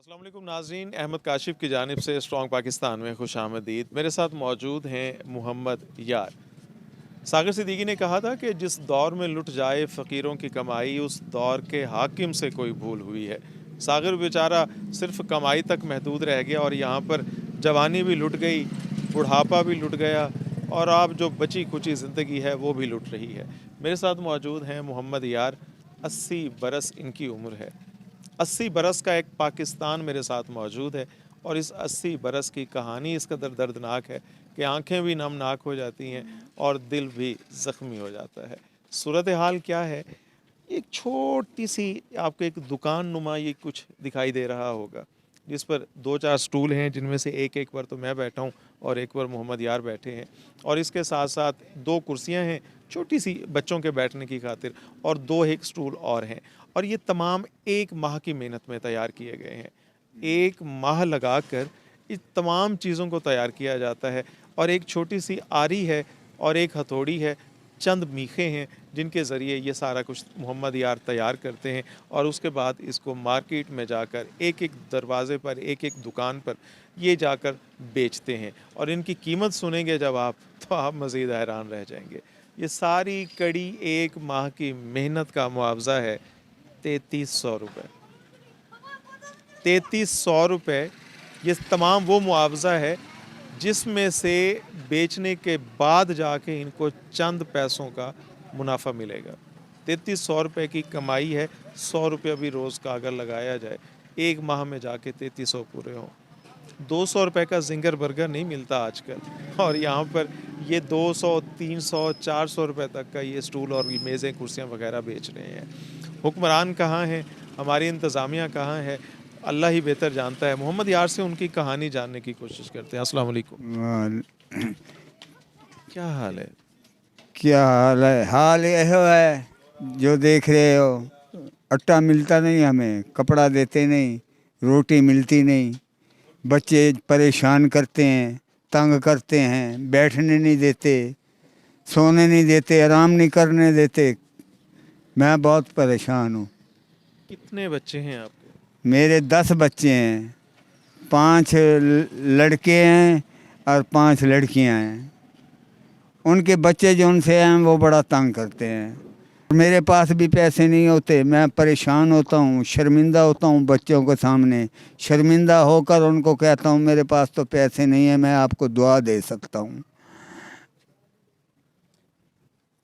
अस्सलाम वालेकुम नाज़रीन, अहमद काशिफ की जानिब से स्ट्रॉन्ग पाकिस्तान में खुशामदीद। मेरे साथ मौजूद हैं मोहम्मद यार। सागर सिद्दीकी ने कहा था कि जिस दौर में लुट जाए फ़कीरों की कमाई, उस दौर के हाकिम से कोई भूल हुई है। सागर बेचारा सिर्फ कमाई तक महदूद रह गया और यहाँ पर जवानी भी लुट गई, बुढ़ापा भी लुट गया और अब जो बची खुची ज़िंदगी है वो भी लुट रही है। मेरे साथ मौजूद हैं मोहम्मद यार। 80 बरस इनकी उम्र है। 80 बरस का एक पाकिस्तान मेरे साथ मौजूद है और इस 80 बरस की कहानी इस कदर दर्दनाक है कि आंखें भी नमनाक हो जाती हैं और दिल भी ज़ख्मी हो जाता है। सूरत हाल क्या है? एक छोटी सी आपको एक दुकान नुमा ये कुछ दिखाई दे रहा होगा, जिस पर 2-4 स्टूल हैं, जिनमें से एक पर तो मैं बैठा हूँ और एक पर मोहम्मद यार बैठे हैं और इसके साथ साथ 2 कुर्सियाँ हैं छोटी सी बच्चों के बैठने की खातिर और 2 एक स्टूल और हैं और ये तमाम 1 माह की मेहनत में तैयार किए गए हैं। 1 माह लगाकर इस तमाम चीज़ों को तैयार किया जाता है और एक छोटी सी आरी है और एक हथौड़ी है, चंद मीखे हैं जिनके ज़रिए ये सारा कुछ मोहम्मद यार तैयार करते हैं और उसके बाद इसको मार्केट में जाकर एक-एक दरवाज़े पर, एक-एक दुकान पर ये जाकर बेचते हैं और इनकी कीमत सुनेंगे जब आप, तो आप मज़ीद हैरान रह जाएंगे। ये सारी कड़ी 1 माह की मेहनत का मुआवज़ा है 3300 रुपये। 3300 रुपये ये तमाम वो मुआवज़ा है जिसमें से बेचने के बाद जाके इनको चंद पैसों का मुनाफा मिलेगा। 3300 रुपये की कमाई है। 100 रुपये भी रोज़ का अगर लगाया जाए, 1 माह में जाके 3300 पूरे हों। 200 रुपये का ज़िंगर बर्गर नहीं मिलता आजकल और यहाँ पर ये 200, 300, 400 रुपये तक का ये स्टूल और ये मेज़ें, कुर्सियाँ वगैरह बेच रहे हैं। हुक्मरान कहाँ हैं? हमारी इंतज़ामिया कहाँ है? अल्लाह ही बेहतर जानता है। मोहम्मद यार से उनकी कहानी जानने की कोशिश करते हैं। अस्सलाम वालेकुम। क्या हाल है? क्या हाल है? हाल यह है जो देख रहे हो। आटा मिलता नहीं, हमें कपड़ा देते नहीं, रोटी मिलती नहीं, बच्चे परेशान करते हैं, तंग करते हैं, बैठने नहीं देते, सोने नहीं देते, आराम नहीं करने देते। मैं बहुत परेशान हूँ। कितने बच्चे हैं आपके? मेरे 10 बच्चे हैं, 5 लड़के हैं और 5 लड़कियां हैं। उनके बच्चे जो उनसे हैं वो बड़ा तंग करते हैं। मेरे पास भी पैसे नहीं होते, मैं परेशान होता हूँ, शर्मिंदा होता हूँ बच्चों के सामने। शर्मिंदा होकर उनको कहता हूँ मेरे पास तो पैसे नहीं है, मैं आपको दुआ दे सकता हूँ।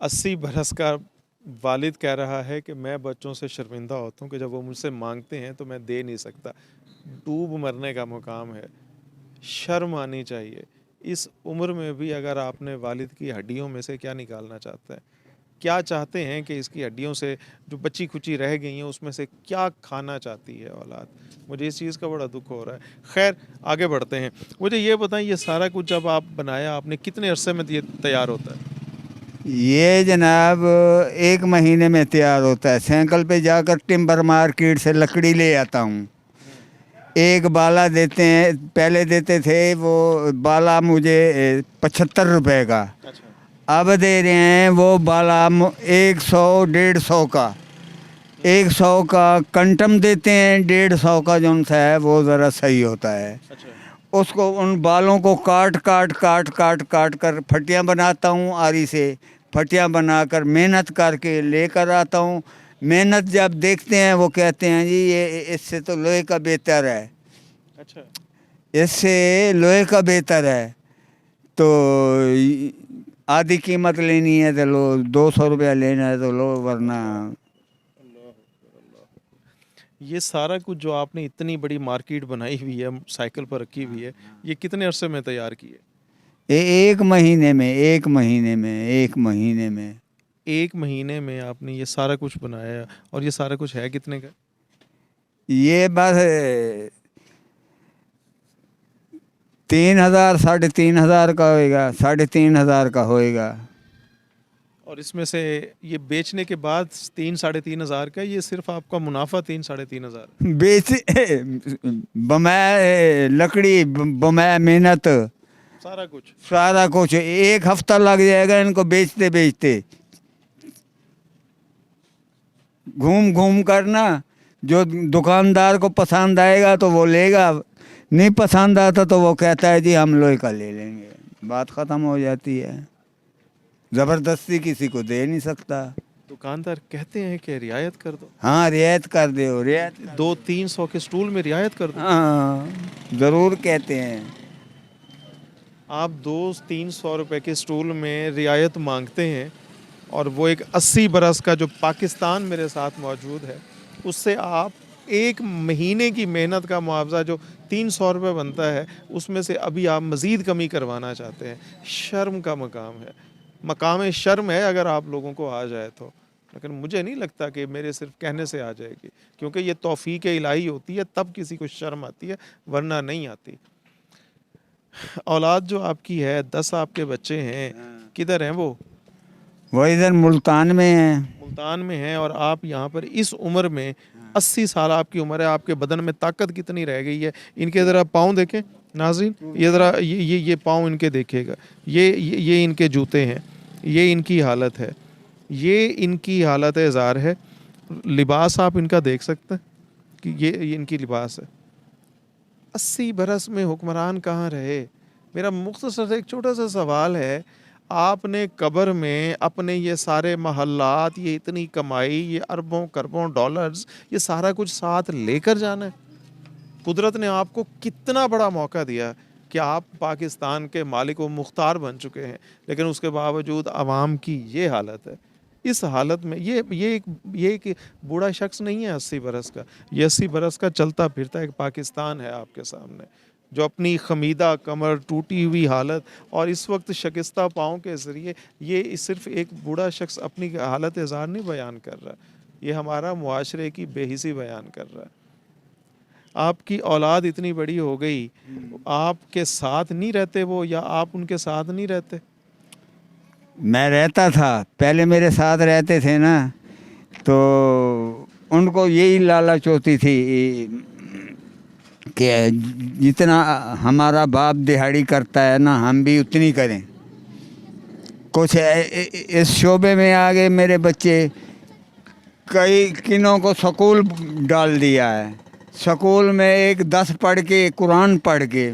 80 बरस का वालिद कह रहा है कि मैं बच्चों से शर्मिंदा होता हूँ कि जब वो मुझसे मांगते हैं तो मैं दे नहीं सकता। डूब मरने का मुकाम है। शर्म आनी चाहिए। इस उम्र में भी अगर आपने वालिद की हड्डियों में से क्या निकालना चाहता है? क्या चाहते हैं कि इसकी हड्डियों से जो बची-खुची रह गई हैं उसमें से क्या खाना चाहती है औलाद? मुझे इस चीज़ का बड़ा दुःख हो रहा है। ख़ैर आगे बढ़ते हैं। मुझे ये बताएँ, ये सारा कुछ जब आप बनाया आपने, कितने अरसे में ये तैयार होता है? ये जनाब 1 महीने में तैयार होता है। साइकिल पे जाकर टिम्बर मार्केट से लकड़ी ले आता हूँ। एक बाला देते हैं, पहले देते थे वो बाला मुझे 75 रुपए का। अच्छा। अब दे रहे हैं वो बाला 100 150 का। 100 का कंटम देते हैं, 150 का जो सा है वो ज़रा सही होता है। अच्छा। उसको उन बालों को काट काट काट काट काट कर फटियाँ बनाता हूँ आरी से। फटियाँ बनाकर मेहनत करके लेकर आता हूँ। मेहनत जब देखते हैं वो कहते हैं जी ये इससे तो लोहे का बेहतर है, अच्छा। इससे लोहे का बेहतर है। तो आधी कीमत लेनी है तो लो, 200 रुपया लेना है तो लो, वरना। ये सारा कुछ जो आपने इतनी बड़ी मार्केट बनाई हुई है, साइकिल पर रखी हुई है, ये कितने अरसे में तैयार की है? 1 महीने में, 1 महीने में, 1 महीने में। 1 महीने में आपने ये सारा कुछ बनाया और ये सारा कुछ है कितने का? ये बस 3,000 3,500 का होएगा, 3,500 का होएगा। और इसमें से ये बेचने के बाद 3-3,500 का, ये सिर्फ आपका मुनाफा 3-3,500? बेच बमै लकड़ी, बमै मेहनत, सारा कुछ? सारा कुछ 1 हफ्ता लग जाएगा इनको बेचते बेचते। घूम घूम कर ना जो दुकानदार को पसंद आएगा तो वो लेगा, नहीं पसंद आता तो वो कहता है जी हम लोहे का ले लेंगे, बात ख़त्म हो जाती है। ज़बरदस्ती किसी को दे नहीं सकता। दुकानदार कहते हैं कि रियायत कर दो, हाँ रियायत कर दो, रियायत 200-300 के स्टूल में रियायत कर दो। हाँ ज़रूर कहते हैं। आप 200-300 रुपए के स्टूल में रियायत मांगते हैं और वो एक 80 बरस का जो पाकिस्तान मेरे साथ मौजूद है, उससे आप एक महीने की मेहनत का मुआवजा जो 300 रुपये बनता है, उसमें से अभी आप मज़ीद कमी करवाना चाहते हैं। शर्म का मकाम है, मकाम शर्म है अगर आप लोगों को आ जाए तो। लेकिन मुझे नहीं लगता कि मेरे सिर्फ कहने से आ जाएगी, क्योंकि ये तौफीक इलाही होती है तब किसी को शर्म आती है, वरना नहीं आती। औलाद जो आपकी है, 10 आपके बच्चे हैं, किधर हैं वो? वो इधर मुल्तान में है। मुल्तान में हैं और आप यहाँ पर इस उम्र में 80 साल आपकी उम्र है, आपके बदन में ताकत कितनी रह गई है? इनके ज़रा पाँव देखें नाज़रीन, ये ज़रा ये पाँव इनके देखिएगा, ये इनके जूते हैं, ये इनकी हालत है, ये इनकी हालत ज़ार है। लिबास आप इनका देख सकते हैं कि ये इनकी लिबास है। 80 बरस में हुक्मरान कहाँ रहे? मेरा मुख्तसर एक छोटा सा सवाल है, आपने कब्र में अपने ये सारे महल्लात, ये इतनी कमाई, ये अरबों करबों डॉलर्स, ये सारा कुछ साथ लेकर जाना है? कुदरत ने आपको कितना बड़ा मौका दिया कि आप पाकिस्तान के मालिक व मुख्तार बन चुके हैं, लेकिन उसके बावजूद आवाम की ये हालत है। इस हालत में ये एक बूढ़ा शख्स नहीं है 80 बरस का, ये 80 बरस का चलता फिरता एक पाकिस्तान है आपके सामने, जो अपनी खमीदा कमर, टूटी हुई हालत और इस वक्त शिकस्ता पाँव के ज़रिए ये सिर्फ एक बूढ़ा शख्स अपनी हालत इज़हार नहीं बयान कर रहा, ये हमारा मुआशरे की बेहिसी बयान कर रहा है। आपकी औलाद इतनी बड़ी हो गई, आपके साथ नहीं रहते वो, या आप उनके साथ नहीं रहते? मैं रहता था, पहले मेरे साथ रहते थे ना, तो उनको यही लालच होती थी कि जितना हमारा बाप दिहाड़ी करता है ना, हम भी उतनी करें। कुछ इस शोबे में आ गए मेरे बच्चे, कई किनों को स्कूल डाल दिया है, स्कूल में एक 10 पढ़ के, कुरान पढ़ के,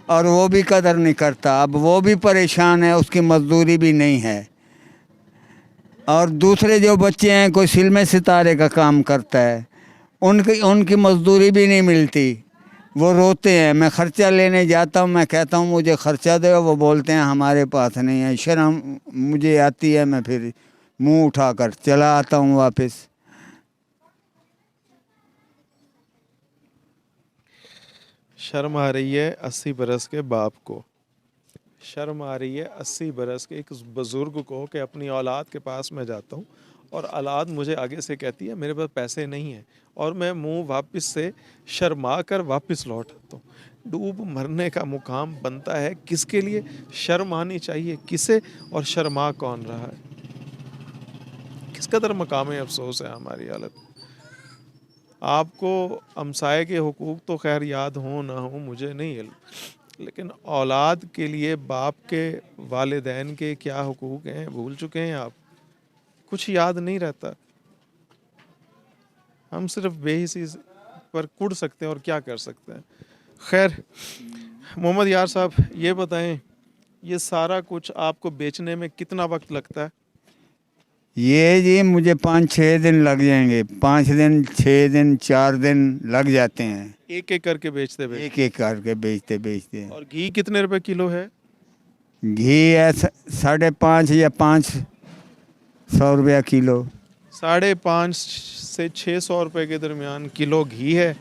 और वो भी कदर नहीं करता। अब वो भी परेशान है, उसकी मजदूरी भी नहीं है। और दूसरे जो बच्चे हैं, कोई फिल्म सितारे का काम करता है, उनकी मजदूरी भी नहीं मिलती, वो रोते हैं। मैं ख़र्चा लेने जाता हूँ, मैं कहता हूँ मुझे ख़र्चा दो, वो बोलते हैं हमारे पास नहीं है। शर्म मुझे आती है, मैं फिर मुंह उठाकर चला आता हूँ वापस। शर्म आ रही है 80 बरस के बाप को, शर्म आ रही है 80 बरस के एक बुज़ुर्ग को कि अपनी औलाद के पास मैं जाता हूँ और औलाद मुझे आगे से कहती है मेरे पास पैसे नहीं हैं, और मैं मुंह वापस से शर्मा कर वापस लौट आता हूँ। डूब मरने का मुकाम बनता है किसके लिए? शर्म आनी चाहिए किसे, और शर्मा कौन रहा है? किस कदर मकाम अफसोस है हमारी हालत। आपको हमसाये के हुकूक तो खैर याद हो ना हो मुझे नहीं इल्म, लेकिन औलाद के लिए बाप के, वालिदैन के क्या हुकूक हैं भूल चुके हैं आप? कुछ याद नहीं रहता। हम सिर्फ बेहिसी पर कुड़ सकते हैं और क्या कर सकते हैं। खैर मोहम्मद यार साहब, ये बताएं, ये सारा कुछ आपको बेचने में कितना वक्त लगता है? ये जी मुझे 5-6 दिन लग जाएंगे, 5 दिन 6 दिन 4 दिन लग जाते हैं, एक एक करके बेचते एक एक करके बेचते बेचते। और घी कितने रुपए किलो है? घी है 5.5 या 500 रुपया किलो। 550 से 600 रुपए के दरमियान किलो घी है,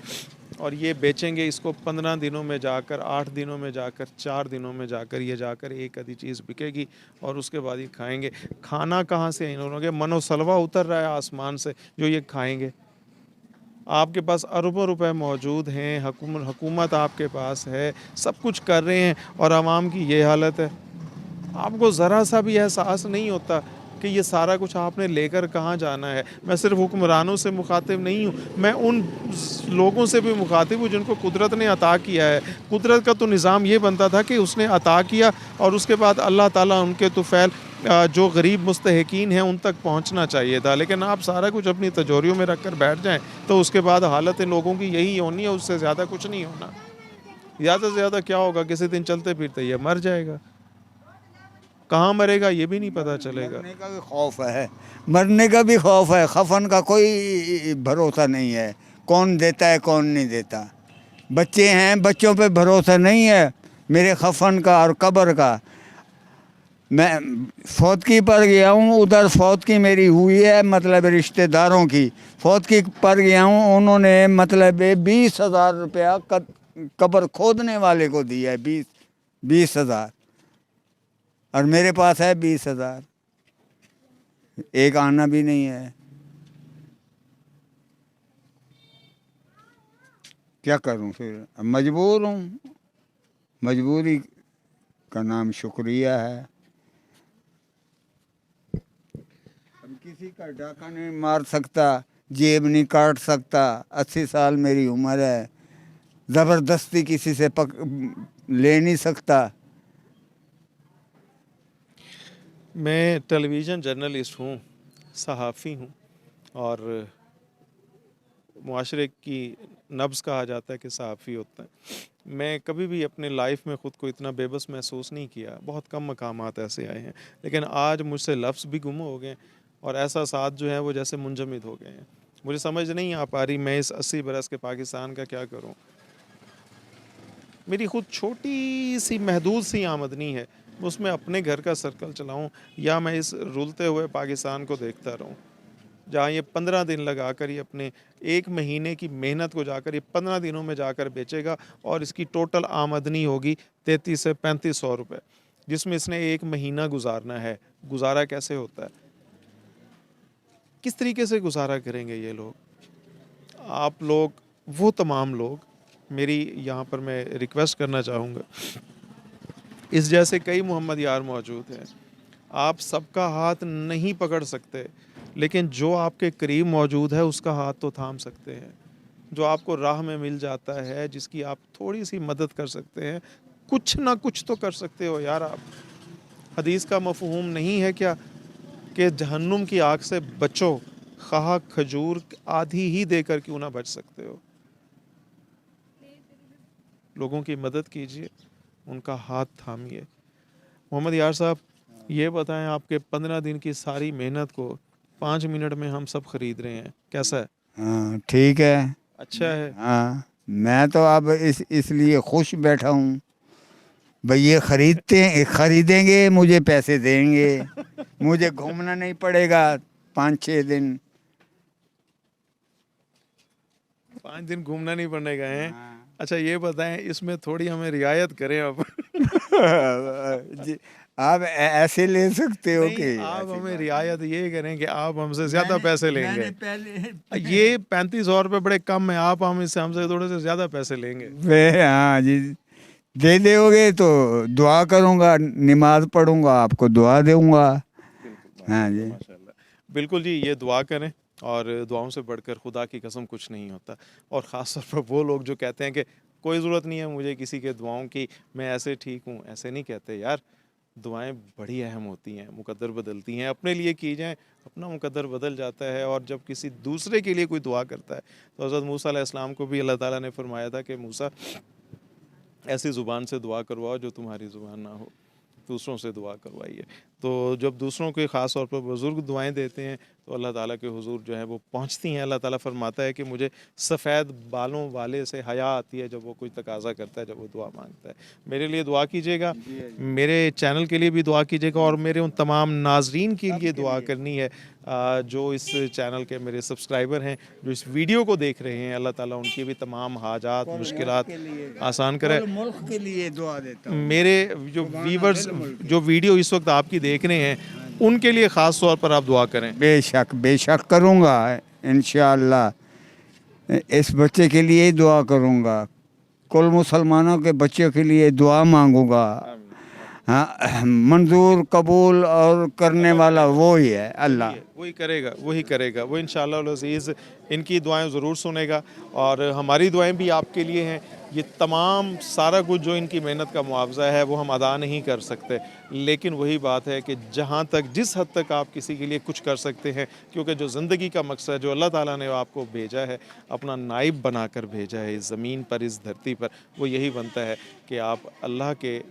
और ये बेचेंगे इसको 15 दिनों में जाकर, 8 दिनों में जाकर, 4 दिनों में जाकर, ये जाकर एक आधी चीज़ बिकेगी और उसके बाद ये खाएंगे। खाना कहाँ से इन लोगों के? मनोसलवा उतर रहा है आसमान से जो ये खाएंगे। आपके पास अरबों रुपए मौजूद हैं, हुकूमत आपके पास है, सब कुछ कर रहे हैं, और आवाम की ये हालत है। आपको ज़रा सा भी एहसास नहीं होता कि ये सारा कुछ आपने लेकर कहाँ जाना है। मैं सिर्फ हुक्मरानों से मुखातिब नहीं हूँ, मैं उन लोगों से भी मुखातिब हूँ जिनको कुदरत ने अता किया है। कुदरत का तो निज़ाम ये बनता था कि उसने अता किया और उसके बाद अल्लाह ताला उनके तुफ़ैल जो गरीब मुस्तहिकीन हैं उन तक पहुंचना चाहिए था, लेकिन आप सारा कुछ अपनी तिजोरियों में रख कर बैठ जाएं तो उसके बाद हालत इन लोगों की यही होनी है, उससे ज़्यादा कुछ नहीं होना। ज़्यादा से ज़्यादा क्या होगा, किसी दिन चलते फिरते ये मर जाएगा, कहाँ मरेगा ये भी नहीं पता चलेगा। मरने का भी खौफ है, मरने का भी खौफ है, खफन का कोई भरोसा नहीं है, कौन देता है कौन नहीं देता। बच्चे हैं, बच्चों पे भरोसा नहीं है मेरे खफन का और कब्र का। मैं फौतकी पर गया हूँ, उधर फौतकी मेरी हुई है, मतलब रिश्तेदारों की फौतकी पर गया हूँ, उन्होंने मतलब 20,000 रुपया कब्र खोदने वाले को दिया है, 20,000, और मेरे पास है 20,000, एक आना भी नहीं है। क्या करूं फिर, मजबूर हूँ, मजबूरी का नाम शुक्रिया है। अब किसी का डाका नहीं मार सकता, जेब नहीं काट सकता, 80 साल मेरी उम्र है, ज़बरदस्ती किसी से ले नहीं सकता। मैं टेलीविज़न जर्नलिस्ट हूँ, सहाफ़ी हूँ, और मुआशरे की नब्ज़ कहा जाता है कि सहाफ़ी होता है। मैं कभी भी अपने लाइफ में ख़ुद को इतना बेबस महसूस नहीं किया, बहुत कम मकामात ऐसे आए हैं, लेकिन आज मुझसे लफ्ज़ भी गुम हो गए और एहसासात जो हैं वो जैसे मुंजमद हो गए हैं। मुझे समझ नहीं आ पा रही मैं इस 80 बरस के पाकिस्तान का क्या करूं। मेरी खुद छोटी सी महदूद सी आमदनी है, उसमें अपने घर का सर्कल चलाऊं या मैं इस रुलते हुए पाकिस्तान को देखता रहूं, जहाँ ये 15 दिन लगा कर ये अपने 1 महीने की मेहनत को जाकर ये 15 दिनों में जाकर बेचेगा और इसकी टोटल आमदनी होगी 33 से 3500 रुपये, जिसमें इसने 1 महीना गुजारना है। गुजारा कैसे होता है, किस तरीके से गुजारा करेंगे ये लोग? आप लोग, वो तमाम लोग, मेरी यहाँ पर मैं रिक्वेस्ट करना चाहूँगा, इस जैसे कई मोहम्मद यार मौजूद हैं, आप सबका हाथ नहीं पकड़ सकते, लेकिन जो आपके करीब मौजूद है उसका हाथ तो थाम सकते हैं। जो आपको राह में मिल जाता है, जिसकी आप थोड़ी सी मदद कर सकते हैं, कुछ ना कुछ तो कर सकते हो यार आप। हदीस का मफ़हूम नहीं है क्या कि जहन्नुम की आग से बचो, खा खजूर आधी ही देकर क्यों ना बच सकते हो। लोगों की मदद कीजिए, उनका हाथ थामिए। मोहम्मद यार साहब, ये बताएं, आपके 15 दिन की सारी मेहनत को 5 मिनट में हम सब खरीद रहे हैं, कैसा है? हाँ ठीक है। अच्छा है। हाँ, मैं तो अब इसलिए खुश बैठा हूँ भाई, ये खरीदेंगे, मुझे पैसे देंगे, मुझे घूमना नहीं पड़ेगा 5-6 दिन। 5 दिन घूमना नहीं पड़ेगा है। हाँ। अच्छा ये बताएं, इसमें थोड़ी हमें रियायत करें अब। जी, आप ऐसे ले सकते हो नहीं, कि आप ऐसी हमें बात रियायत ये करें कि आप हमसे ज़्यादा पैसे लेंगे। मैंने पहले ये 3500 रुपये बड़े कम है, आप हमसे थोड़े से ज़्यादा पैसे लेंगे। हाँ जी, दे दोगे तो दुआ करूँगा, नमाज पढ़ूँगा, आपको दुआ दूँगा। बिल्कुल, हाँ माशाल्लाह जी। माशाल्लाह। बिल्कुल जी, ये दुआ करें, और दुआओं से बढ़कर खुदा की कसम कुछ नहीं होता। और ख़ास तौर पर वो लोग जो कहते हैं कि कोई ज़रूरत नहीं है मुझे किसी के दुआओं की, मैं ऐसे ठीक हूँ, ऐसे नहीं कहते यार। दुआएं बड़ी अहम होती हैं, मुकद्दर बदलती हैं। अपने लिए की जाएँ, अपना मुकद्दर बदल जाता है। और जब किसी दूसरे के लिए कोई दुआ करता है, तो हज़रत मूसा अलैहिस्सलाम को भी अल्लाह ताला ने फरमाया था कि मूसा, ऐसी ज़ुबान से दुआ करवाओ जो तुम्हारी ज़ुबान ना हो, दूसरों से दुआ करवाइए। तो जब दूसरों के ख़ास तौर पर बुज़ुर्ग दुआएं देते हैं तो अल्लाह ताला के हुज़ूर जो है वो पहुंचती हैं। अल्लाह ताला फरमाता है कि मुझे सफ़ेद बालों वाले से हया आती है जब वो कुछ तकाज़ा करता है, जब वो दुआ मांगता है। मेरे लिए दुआ कीजिएगा, मेरे चैनल के लिए भी दुआ कीजिएगा, और मेरे उन तमाम नाजरीन के लिए दुआ करनी है जो इस चैनल के मेरे सब्सक्राइबर हैं, जो इस वीडियो को देख रहे हैं। अल्लाह ताला उनकी भी तमाम हाजात, मुश्किलात आसान करे। मुल्क के लिए दुआ देता हूँ। मेरे जो व्यूवर्स, जो वीडियो इस वक्त आपकी देख रहे हैं, उनके लिए ख़ास तौर पर आप दुआ करें। बेशक करूँगा इंशाअल्लाह। इस बच्चे के लिए ही दुआ करूँगा, कुल मुसलमानों के बच्चों के लिए दुआ मांगूंगा। हाँ, मंजूर, कबूल और करने वाला वो ही है अल्लाह। वही करेगा, वही करेगा, वो इंशाअल्लाह अज़ीज़ इनकी दुआएं ज़रूर सुनेगा। और हमारी दुआएं भी आपके लिए हैं। ये तमाम सारा कुछ जो इनकी मेहनत का मुआवजा है वो हम अदा नहीं कर सकते, लेकिन वही बात है कि जहाँ तक जिस हद तक आप किसी के लिए कुछ कर सकते हैं, क्योंकि जो ज़िंदगी का मकसद जो अल्लाह ताला ने आपको भेजा है, अपना नाइब बनाकर भेजा है इस ज़मीन पर, इस धरती पर, वो यही बनता है कि आप अल्लाह के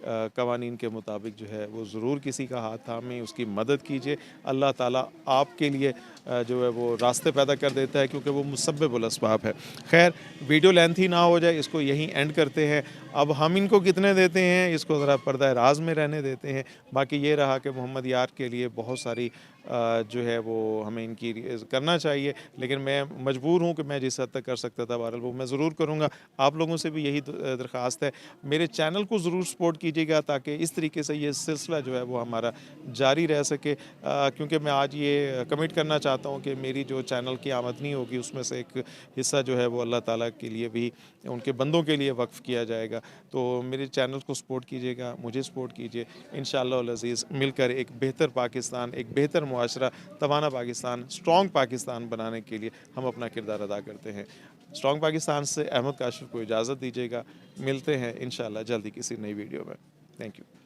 कवानीन के मुताबिक जो है वो ज़रूर किसी का हाथ थामें, उसकी मदद कीजिए। अल्लाह ताला आपके लिए जो है वो रास्ते पैदा कर देता है, क्योंकि वो मुसब्बिबुल अस्बाब है। खैर, वीडियो लेंथी ना हो जाए, इसको यहीं एंड करते हैं। अब हम इनको कितने देते हैं इसको ज़रा पर्दा राज में रहने देते हैं। बाकी ये रहा कि मोहम्मद यार के लिए बहुत सारी जो है वो हमें इनकी करना चाहिए, लेकिन मैं मजबूर हूँ कि मैं जिस हद तक कर सकता था बहरहाल वो मैं ज़रूर करूँगा। आप लोगों से भी यही दरख्वास्त है, मेरे चैनल को ज़रूर सपोर्ट कीजिएगा ताकि इस तरीके से ये सिलसिला जो है वो हमारा जारी रह सके। क्योंकि मैं आज ये कमिट करना चाहता हूँ कि मेरी जो चैनल की आमदनी होगी उसमें से एक हिस्सा जो है वो अल्लाह ताला के लिए भी, उनके बंदों के लिए वक्फ़ किया जाएगा। तो मेरे चैनल को सपोर्ट कीजिएगा, मुझे सपोर्ट कीजिए। इंशाअल्लाह अल अज़ीज़ मिलकर एक बेहतर पाकिस्तान, एक बेहतर मुआशरा, तवाना पाकिस्तान, स्ट्रॉन्ग पाकिस्तान बनाने के लिए हम अपना किरदार अदा करते हैं। स्ट्रॉन्ग पाकिस्तान से अहमद काशिफ को इजाज़त दीजिएगा। मिलते हैं इंशाअल्लाह जल्दी किसी नई वीडियो में। Thank you.